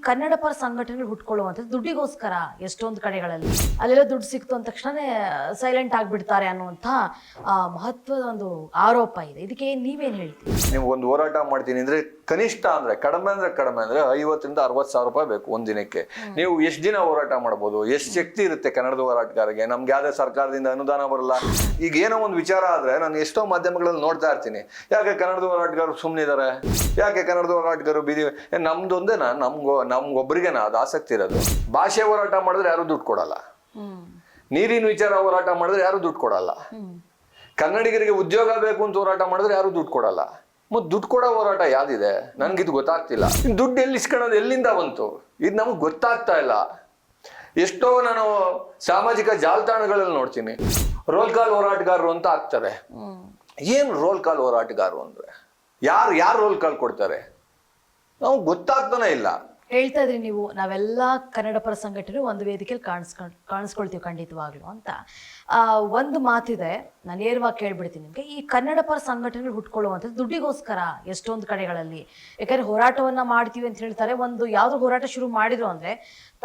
ಕನ್ನಡ ಪರ ಸಂಘಟನೆಗಳು ಹುಟ್ಕೊಳ್ಳುವಂಥದ್ದು ದುಡ್ಡಿಗೋಸ್ಕರ ಎಷ್ಟೊಂದು ಕಡೆಗಳಲ್ಲಿ ಅಲ್ಲೆಲ್ಲ ದುಡ್ಡು ಸಿಕ್ತು ಅಂದ ತಕ್ಷಣನೇ ಸೈಲೆಂಟ್ ಆಗಿಬಿಡ್ತಾರೆ ಅನ್ನುವಂಥ ಮಹತ್ವದ ಒಂದು ಆರೋಪ ಇದೆ. ಇದಕ್ಕೆ ನೀವೇನು ಹೇಳ್ತೀವಿ? ನೀವು ಒಂದು ಹೋರಾಟ ಮಾಡ್ತೀನಿ ಅಂದ್ರೆ ಕನಿಷ್ಠ ಅಂದ್ರೆ ಕಡಿಮೆ ಅಂದ್ರೆ 50 ರಿಂದ 60 ಸಾವಿರ ರೂಪಾಯಿ ಬೇಕು ಒಂದ್ ದಿನಕ್ಕೆ. ನೀವು ಎಷ್ಟು ದಿನ ಹೋರಾಟ ಮಾಡ್ಬೋದು? ಎಷ್ಟು ಶಕ್ತಿ ಇರುತ್ತೆ ಕನ್ನಡದ ಹೋರಾಟಗಾರರಿಗೆ? ನಮ್ಗೆ ಯಾವ್ದೇ ಸರ್ಕಾರದಿಂದ ಅನುದಾನ ಬರಲ್ಲ. ಈಗ ಏನೋ ಒಂದು ವಿಚಾರ ಆದ್ರೆ ನಾನು ಎಷ್ಟೋ ಮಾಧ್ಯಮಗಳಲ್ಲಿ ನೋಡ್ತಾ ಇರ್ತೀನಿ, ಯಾಕೆ ಕನ್ನಡದ ಹೋರಾಟಗಾರರು ಸುಮ್ಮನಿದ್ದಾರೆ, ಯಾಕೆ ಕನ್ನಡದ ಹೋರಾಟಗಾರರು ಬೀದಿ ನಮ್ದೊಂದೇನಾ ನಮ್ಗೊಬ್ಬರಿಗೆನಾ ಅದು ಆಸಕ್ತಿ ಇರೋದು? ಭಾಷೆ ಹೋರಾಟ ಮಾಡಿದ್ರೆ ಯಾರು ದುಡ್ಡು ಕೊಡಲ್ಲ, ನೀರಿನ ವಿಚಾರ ಹೋರಾಟ ಮಾಡಿದ್ರೆ ಯಾರು ದುಡ್ಡು ಕೊಡಲ್ಲ, ಕನ್ನಡಿಗರಿಗೆ ಉದ್ಯೋಗ ಬೇಕು ಅಂತ ಹೋರಾಟ ಮಾಡಿದ್ರೆ ಯಾರು ದುಡ್ಡು ಕೊಡಲ್ಲ. ಮತ್ತೆ ದುಡ್ಡು ಕೊಡೋ ಹೋರಾಟ ಯಾವ್ದಿದೆ? ನನ್ಗಿದು ಗೊತ್ತಾಗ್ತಿಲ್ಲ. ದುಡ್ಡು ಎಲ್ಲಿ ಇಸ್ಕೊಳ್ಳೋದು ಎಲ್ಲಿಂದ ಬಂತು ಇದು ನಮಗೆ ಗೊತ್ತಾಗ್ತಾ ಇಲ್ಲ. ಎಷ್ಟೋ ನಾನು ಸಾಮಾಜಿಕ ಜಾಲತಾಣಗಳಲ್ಲಿ ನೋಡ್ತೀನಿ, ರೋಲ್ ಕಾಲ್ ಹೋರಾಟಗಾರರು ಅಂತ ಆಗ್ತಾರೆ. ಏನ್ ರೋಲ್ ಕಾಲ್ ಹೋರಾಟಗಾರರು ಅಂದ್ರೆ ಯಾರು ರೋಲ್ ಕಾಲ್ ಕೊಡ್ತಾರೆ? ನಾವು ಗೊತ್ತಾಗ್ತಾನೆ ಇಲ್ಲ. ಹೇಳ್ತಾ ಇದ್ರಿ ನೀವು, ನಾವೆಲ್ಲ ಕನ್ನಡ ಪರ ಸಂಘಟನೆ ಒಂದು ವೇದಿಕೆಯಲ್ಲಿ ಕಾಣಿಸ್ಕೊಳ್ತೀವಿ ಖಂಡಿತವಾಗ್ಲು ಅಂತ. ಒಂದು ಮಾತಿದೆ, ನಾನು ನೇರವಾಗಿ ಕೇಳ್ಬಿಡ್ತೀನಿ ನಿಮಗೆ. ಈ ಕನ್ನಡ ಪರ ಸಂಘಟನೆಗಳು ಹುಟ್ಕೊಳ್ಳುವಂಥದ್ದು ದುಡ್ಡಿಗೋಸ್ಕರ ಎಷ್ಟೊಂದು ಕಡೆಗಳಲ್ಲಿ. ಯಾಕಂದ್ರೆ ಹೋರಾಟವನ್ನ ಮಾಡ್ತೀವಿ ಅಂತ ಹೇಳ್ತಾರೆ, ಒಂದು ಯಾವ್ದು ಹೋರಾಟ ಶುರು ಮಾಡಿದ್ರು ಅಂದ್ರೆ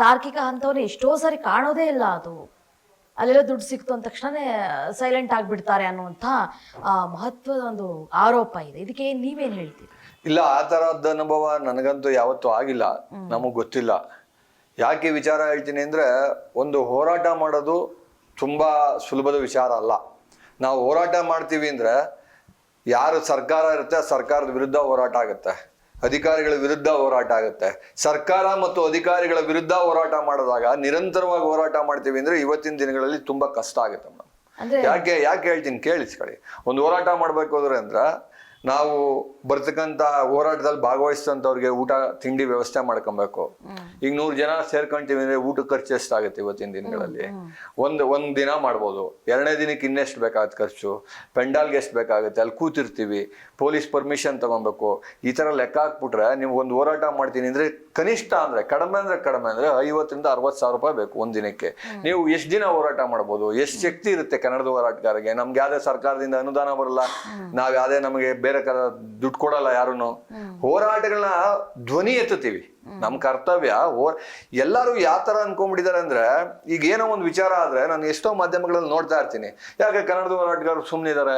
ತಾರ್ಕಿಕ ಹಂತವನ್ನು ಎಷ್ಟೋ ಸಾರಿ ಕಾಣೋದೇ ಇಲ್ಲ. ಅದು ಅಲ್ಲೆಲ್ಲ ದುಡ್ಡು ಸಿಕ್ತು ಅಂದ ತಕ್ಷಣನೇ ಸೈಲೆಂಟ್ ಆಗಿಬಿಡ್ತಾರೆ ಅನ್ನುವಂಥ ಮಹತ್ವದ ಒಂದು ಆರೋಪ ಇದೆ. ಇದಕ್ಕೆ ನೀವೇನು ಹೇಳ್ತೀರಿ? ಇಲ್ಲ, ಆ ತರಹದ ಅನುಭವ ನನಗಂತೂ ಯಾವತ್ತೂ ಆಗಿಲ್ಲ, ನಮಗ್ ಗೊತ್ತಿಲ್ಲ. ಯಾಕೆ ವಿಚಾರ ಹೇಳ್ತೀನಿ ಅಂದ್ರೆ, ಒಂದು ಹೋರಾಟ ಮಾಡೋದು ತುಂಬಾ ಸುಲಭದ ವಿಚಾರ ಅಲ್ಲ. ನಾವು ಹೋರಾಟ ಮಾಡ್ತೀವಿ ಅಂದ್ರೆ ಯಾರು ಸರ್ಕಾರ ಇರುತ್ತೆ ಆ ಸರ್ಕಾರದ ವಿರುದ್ಧ ಹೋರಾಟ ಆಗುತ್ತೆ, ಅಧಿಕಾರಿಗಳ ವಿರುದ್ಧ ಹೋರಾಟ ಆಗುತ್ತೆ. ಸರ್ಕಾರ ಮತ್ತು ಅಧಿಕಾರಿಗಳ ವಿರುದ್ಧ ಹೋರಾಟ ಮಾಡಿದಾಗ ನಿರಂತರವಾಗಿ ಹೋರಾಟ ಮಾಡ್ತೀವಿ ಅಂದ್ರೆ ಇವತ್ತಿನ ದಿನಗಳಲ್ಲಿ ತುಂಬಾ ಕಷ್ಟ ಆಗುತ್ತೆ ಮೇಡಮ್. ಯಾಕೆ ಹೇಳ್ತೀನಿ ಕೇಳಿಸ್ಕೊಳ್ಳಿ. ಒಂದು ಹೋರಾಟ ಮಾಡ್ಬೇಕು ಅಂದ್ರೆ ನಾವು ಬರ್ತಕ್ಕಂಥ ಹೋರಾಟದಲ್ಲಿ ಭಾಗವಹಿಸಿದಂಥವ್ರಿಗೆ ಊಟ ತಿಂಡಿ ವ್ಯವಸ್ಥೆ ಮಾಡ್ಕೊಬೇಕು. ಈಗ 100 ಜನ ಸೇರ್ಕೊಂತೀವಿ ಅಂದ್ರೆ ಊಟ ಖರ್ಚು ಎಷ್ಟಾಗುತ್ತೆ ಇವತ್ತಿನ ದಿನಗಳಲ್ಲಿ? ಒಂದ್ ದಿನ ಮಾಡ್ಬೋದು, 2ನೇ ದಿನಕ್ಕೆ ಇನ್ನೆಷ್ಟು ಬೇಕಾಗುತ್ತೆ ಖರ್ಚು, ಪೆಂಡಾಲ್ಗೆ ಎಷ್ಟು ಬೇಕಾಗುತ್ತೆ, ಅಲ್ಲಿ ಕೂತಿರ್ತೀವಿ, ಪೊಲೀಸ್ ಪರ್ಮಿಷನ್ ತಗೊಬೇಕು. ಈ ತರ ಲೆಕ್ಕ ಹಾಕ್ಬಿಟ್ರೆ ನೀವು ಒಂದು ಹೋರಾಟ ಮಾಡ್ತೀನಿ ಅಂದ್ರೆ ಕನಿಷ್ಠ ಅಂದ್ರೆ ಕಡಿಮೆ ಅಂದ್ರೆ 50 ರಿಂದ 60 ಸಾವಿರ ರೂಪಾಯಿ ಬೇಕು ಒಂದ್ ದಿನಕ್ಕೆ. ನೀವು ಎಷ್ಟು ದಿನ ಹೋರಾಟ ಮಾಡ್ಬೋದು? ಎಷ್ಟು ಶಕ್ತಿ ಇರುತ್ತೆ ಕನ್ನಡದ ಹೋರಾಟಗಾರರಿಗೆ? ನಮ್ಗೆ ಯಾವ್ದೇ ಸರ್ಕಾರದಿಂದ ಅನುದಾನ ಬರಲ್ಲ, ನಾವ್ ಯಾವ್ದೇ ನಮಗೆ ಬೇರೆ ದುಡ್ಡು ಕೊಡಲ್ಲ ಯಾರುನು. ಹೋರಾಟಗಳನ್ನ ಧ್ವನಿ ಎತ್ತುತ್ತೀವಿ, ನಮ್ ಕರ್ತವ್ಯ. ಎಲ್ಲರೂ ಯಾವ ತರ ಅನ್ಕೊಂಡ್ಬಿಟ್ಟಿದ್ದಾರೆ ಅಂದ್ರೆ, ಈಗ ಏನೋ ಒಂದು ವಿಚಾರ ಆದ್ರೆ ನಾನು ಎಷ್ಟೋ ಮಾಧ್ಯಮಗಳಲ್ಲಿ ನೋಡ್ತಾ ಇರ್ತೀನಿ, ಯಾಕೆ ಕನ್ನಡದ ಹೋರಾಟಗಾರರು ಸುಮ್ಮನಿದ್ದಾರೆ,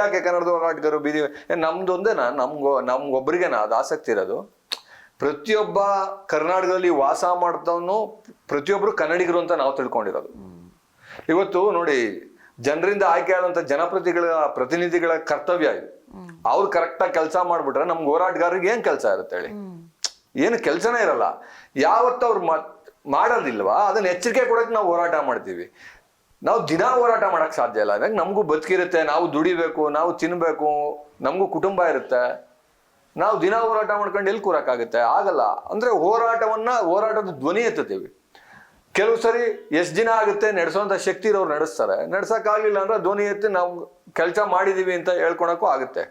ಯಾಕೆ ಕನ್ನಡದ ಹೋರಾಟಗಾರರು ಬೀದಿ ನಮ್ದೊಂದೇನಾ ನಮ್ಗೊಬ್ಬರಿಗೆನಾ ಅದು ಆಸಕ್ತಿ ಇರೋದು? ಪ್ರತಿಯೊಬ್ಬ ಕರ್ನಾಟಕದಲ್ಲಿ ವಾಸ ಮಾಡ್ತವನು ಪ್ರತಿಯೊಬ್ರು ಕನ್ನಡಿಗರು ಅಂತ ನಾವು ತಿಳ್ಕೊಂಡಿರೋದು. ಇವತ್ತು ನೋಡಿ, ಜನರಿಂದ ಆಯ್ಕೆ ಆದಂತ ಪ್ರತಿನಿಧಿಗಳ ಕರ್ತವ್ಯ ಇದು. ಅವ್ರು ಕರೆಕ್ಟಾಗಿ ಕೆಲಸ ಮಾಡ್ಬಿಟ್ರೆ ನಮ್ಗೆ ಹೋರಾಟಗಾರರಿಗೆ ಏನ್ ಕೆಲಸ ಇರುತ್ತೆ ಹೇಳಿ? ಏನು ಕೆಲಸನೇ ಇರಲ್ಲ. ಯಾವತ್ತು ಅವ್ರು ಮಾಡೋದಿಲ್ವಾ ಅದನ್ನ ಎಚ್ಚರಿಕೆ ಕೊಡಕ್ಕೆ ನಾವು ಹೋರಾಟ ಮಾಡ್ತೀವಿ. ನಾವು ದಿನ ಹೋರಾಟ ಮಾಡಕ್ ಸಾಧ್ಯ ಇಲ್ಲ. ಯಾಕಂದ್ರೆ ನಮಗೂ ಬದುಕಿರುತ್ತೆ, ನಾವು ದುಡಿಬೇಕು, ನಾವು ತಿನ್ಬೇಕು, ನಮಗೂ ಕುಟುಂಬ ಇರುತ್ತೆ. ನಾವು ದಿನ ಹೋರಾಟ ಮಾಡ್ಕೊಂಡು ಎಲ್ಲಿ ಕೂರಕ್ಕಾಗುತ್ತೆ? ಆಗಲ್ಲ. ಅಂದ್ರೆ ಹೋರಾಟದ ಧ್ವನಿ ಎತ್ತುತ್ತೀವಿ. ಕೆಲವು ಸರಿ ಎಷ್ಟು ದಿನ ಆಗುತ್ತೆ ನಡೆಸೋಂಥ ಶಕ್ತಿ ಇರೋರು ನಡೆಸ್ತಾರೆ, ನಡ್ಸಕ್ಕಾಗ್ಲಿಲ್ಲ ಅಂದ್ರೆ ಧ್ವನಿ ಎತ್ತಿ ನಾವು ಕೆಲಸ ಮಾಡಿದೀವಿ ಅಂತ ಹೇಳ್ಕೊಳಕ್ಕೂ ಆಗುತ್ತೆ.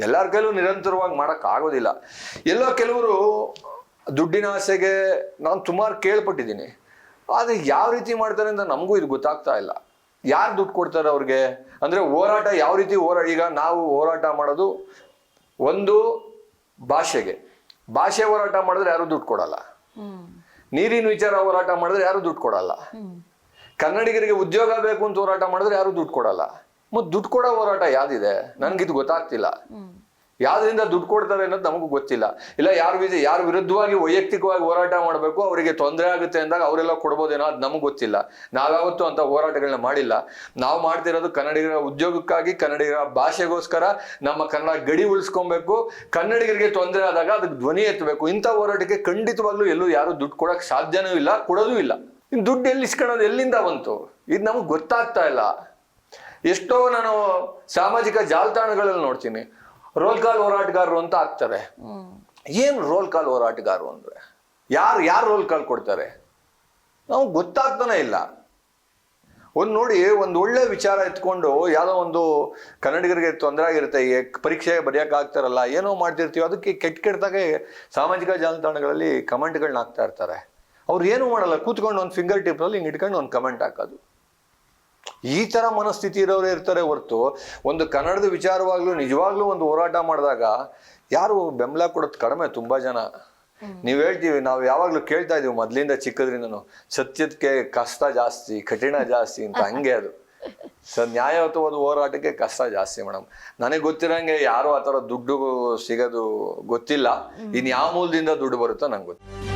ಎಲ್ಲರ ಕೈಲೂ ನಿರಂತರವಾಗಿ ಮಾಡಕ್ ಆಗೋದಿಲ್ಲ. ಎಲ್ಲೋ ಕೆಲವರು ದುಡ್ಡಿನ ಆಸೆಗೆ ನಾನು ಸುಮಾರು ಕೇಳ್ಪಟ್ಟಿದ್ದೀನಿ, ಆದ್ರೆ ಯಾವ ರೀತಿ ಮಾಡ್ತಾರೆ ಅಂತ ನಮಗೂ ಇದು ಗೊತ್ತಾಗ್ತಾ ಇಲ್ಲ. ಯಾರು ದುಡ್ಡು ಕೊಡ್ತಾರೆ ಅವ್ರಿಗೆ? ಅಂದ್ರೆ ಹೋರಾಟ ಯಾವ ರೀತಿ ಈಗ ನಾವು ಹೋರಾಟ ಮಾಡೋದು ಒಂದು ಭಾಷೆ ಹೋರಾಟ ಮಾಡಿದ್ರೆ ಯಾರು ದುಡ್ಡು ಕೊಡಲ್ಲ, ನೀರಿನ ವಿಚಾರ ಹೋರಾಟ ಮಾಡಿದ್ರೆ ಯಾರು ದುಡ್ಡು ಕೊಡಲ್ಲ, ಕನ್ನಡಿಗರಿಗೆ ಉದ್ಯೋಗ ಬೇಕು ಅಂತ ಹೋರಾಟ ಮಾಡಿದ್ರೆ ಯಾರು ದುಡ್ಡು ಕೊಡಲ್ಲ. ಮತ್ತೆ ದುಡ್ಡು ಕೊಡೋ ಹೋರಾಟ ಯಾವ್ದಿದೆ? ನನ್ಗಿದು ಗೊತ್ತಾಗ್ತಿಲ್ಲ. ಯಾವ್ದ್ರಿಂದ ದುಡ್ಡು ಕೊಡ್ತಾರೆ ಅನ್ನೋದು ನಮಗೂ ಗೊತ್ತಿಲ್ಲ. ಇಲ್ಲ ಯಾರು ವಿರುದ್ಧವಾಗಿ ವೈಯಕ್ತಿಕವಾಗಿ ಹೋರಾಟ ಮಾಡಬೇಕು, ಅವರಿಗೆ ತೊಂದರೆ ಆಗುತ್ತೆ ಅಂದಾಗ ಅವರೆಲ್ಲ ಕೊಡ್ಬೋದೇನೋ ಅದು ನಮಗ್ ಗೊತ್ತಿಲ್ಲ. ನಾವ್ಯಾವತ್ತೂ ಅಂತ ಹೋರಾಟಗಳನ್ನ ಮಾಡಿಲ್ಲ. ನಾವು ಮಾಡ್ತಿರೋದು ಕನ್ನಡಿಗರ ಉದ್ಯೋಗಕ್ಕಾಗಿ, ಕನ್ನಡಿಗರ ಭಾಷೆಗೋಸ್ಕರ, ನಮ್ಮ ಕನ್ನಡ ಗಡಿ ಉಳಿಸ್ಕೊಬೇಕು. ಕನ್ನಡಿಗರಿಗೆ ತೊಂದರೆ ಆದಾಗ ಅದಕ್ಕೆ ಧ್ವನಿ ಎತ್ತಬೇಕು. ಇಂಥ ಹೋರಾಟಕ್ಕೆ ಖಂಡಿತವಾಗ್ಲೂ ಎಲ್ಲೂ ಯಾರು ದುಡ್ಡು ಕೊಡಕ್ ಸಾಧ್ಯನೂ ಇಲ್ಲ, ಕೊಡೋದೂ ಇಲ್ಲ. ದುಡ್ಡು ಎಲ್ಲಿ ಇಸ್ಕೊಳ್ಳೋದು ಎಲ್ಲಿಂದ ಬಂತು ಇದು ನಮಗ್ ಗೊತ್ತಾಗ್ತಾ ಇಲ್ಲ. ಎಷ್ಟೋ ನಾನು ಸಾಮಾಜಿಕ ಜಾಲತಾಣಗಳಲ್ಲಿ ನೋಡ್ತೀನಿ, ರೋಲ್ ಕಾಲ್ ಹೋರಾಟಗಾರರು ಅಂತ ಆಗ್ತಾರೆ. ಏನ್ ರೋಲ್ ಕಾಲ್ ಹೋರಾಟಗಾರರು ಅಂದ್ರೆ ಯಾರು ರೋಲ್ ಕಾಲ್ ಕೊಡ್ತಾರೆ? ನಾವು ಗೊತ್ತಾಗ್ತಾನೆ ಇಲ್ಲ. ನೋಡಿ, ಒಂದು ಒಳ್ಳೆ ವಿಚಾರ ಎತ್ಕೊಂಡು ಯಾವ್ದೋ ಒಂದು ಕನ್ನಡಿಗರಿಗೆ ತೊಂದರೆ ಆಗಿರುತ್ತೆ, ಪರೀಕ್ಷೆ ಬರೆಯಕ್ ಆಗ್ತಾರಲ್ಲ, ಏನೋ ಮಾಡ್ತಿರ್ತೀವಿ, ಅದಕ್ಕೆ ಕೆಟ್ಟದಾಗೆ ಸಾಮಾಜಿಕ ಜಾಲತಾಣಗಳಲ್ಲಿ ಕಮೆಂಟ್ಗಳನ್ನ ಹಾಕ್ತಾ ಇರ್ತಾರೆ. ಅವ್ರು ಏನು ಮಾಡಲ್ಲ, ಕೂತ್ಕೊಂಡು ಒಂದು ಫಿಂಗರ್ ಟಿಪ್ನಲ್ಲಿ ಹಿಂಗೆ ಇಟ್ಕೊಂಡು ಒಂದು ಕಮೆಂಟ್ ಹಾಕೋದು. ಈ ತರ ಮನಸ್ಥಿತಿ ಇರೋರೇ ಇರ್ತಾರೆ ಹೊರತು, ಒಂದು ಕನ್ನಡದ ವಿಚಾರವಾಗ್ಲೂ ನಿಜವಾಗ್ಲೂ ಒಂದು ಹೋರಾಟ ಮಾಡಿದಾಗ ಯಾರು ಬೆಂಬಲ ಕೊಡೋದು ಕಡಿಮೆ. ತುಂಬಾ ಜನ ನೀವ್ ಹೇಳ್ತೀವಿ, ನಾವು ಯಾವಾಗ್ಲೂ ಕೇಳ್ತಾ ಇದೀವಿ ಮೊದ್ಲಿಂದ ಚಿಕ್ಕದ್ರಿಂದನು, ಸತ್ಯಕ್ಕೆ ಕಷ್ಟ ಜಾಸ್ತಿ, ಕಠಿಣ ಜಾಸ್ತಿ ಅಂತ. ಹಂಗೆ ಅದು ನ್ಯಾಯಯುತವಾದ ಹೋರಾಟಕ್ಕೆ ಕಷ್ಟ ಜಾಸ್ತಿ ಮೇಡಮ್. ನನಗೆ ಗೊತ್ತಿರಂಗೆ ಯಾರು ಆತರ ದುಡ್ಡು ಸಿಗೋದು ಗೊತ್ತಿಲ್ಲ. ಇನ್ ಯಾವ ಮೂಲದಿಂದ ದುಡ್ಡು ಬರುತ್ತೋ ನಂಗೆ ಗೊತ್ತಿಲ್ಲ.